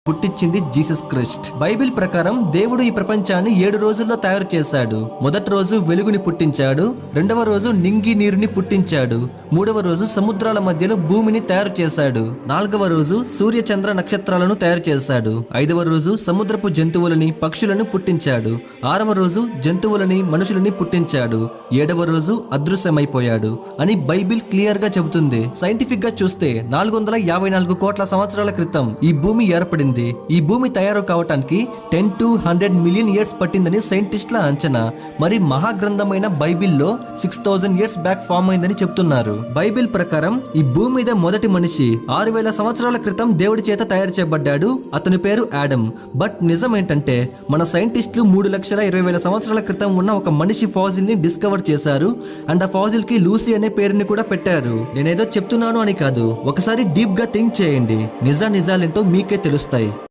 పుట్టించింది Jesus Christ. Bible ప్రకారం దేవుడు ఈ ప్రపంచాన్ని 7 రోజుల్లో తయారు చేశాడు. మొదటి రోజు వెలుగుని పుట్టించాడు, రెండవ రోజు నింగి నీరుని పుట్టించాడు, మూడవ రోజు సముద్రాల మధ్యలో భూమిని తయారు చేశాడు, నాలుగవ రోజు సూర్య చంద్ర నక్షత్రాలను తయారు చేశాడు, ఐదవ రోజు సముద్రపు జంతువులని పక్షులను పుట్టించాడు, ఆరవ రోజు జంతువులని మనుషులని పుట్టించాడు, ఏడవ రోజు అదృశ్యమైపోయాడు అని బైబిల్ క్లియర్ గా చెబుతుంది. సైంటిఫిక్ గా చూస్తే 454 కోట్ల సంవత్సరాల క్రితం ఈ భూమి ఏర్పడింది. ఈ భూమి తయారు కావటానికి 10 to 100 మిలియన్ ఇయర్స్ పట్టిందని సైంటిస్టుల అంచనా. మరి మహాగ్రంథమైన బైబిల్లో 6000 ఇయర్స్ బ్యాక్ ఫామ్ అయిందని చెప్తున్నారు. బైబిల్ ప్రకారం ఈ భూమి మీద మొదటి మనిషి 6000 సంవత్సరాల క్రితం దేవుడి చేత తయారు చేయబడ్డాడు. అతని పేరు ఆడమ్. బట్ నిజం ఏంటంటే మన సైంటిస్టులు 3,20,000 సంవత్సరాల క్రితం ఉన్న ఒక మనిషి ఫాజిల్ ని డిస్కవర్ చేశారు. అండ్ ఆ ఫాజిల్ కి లూసీ అనే పేరుని కూడా పెట్టారు. నేనేదో చెప్తున్నాను అని కాదు, ఒకసారి డీప్ గా థింక్ చేయండి. నిజాలేంటో మీకే తెలుస్తాయి.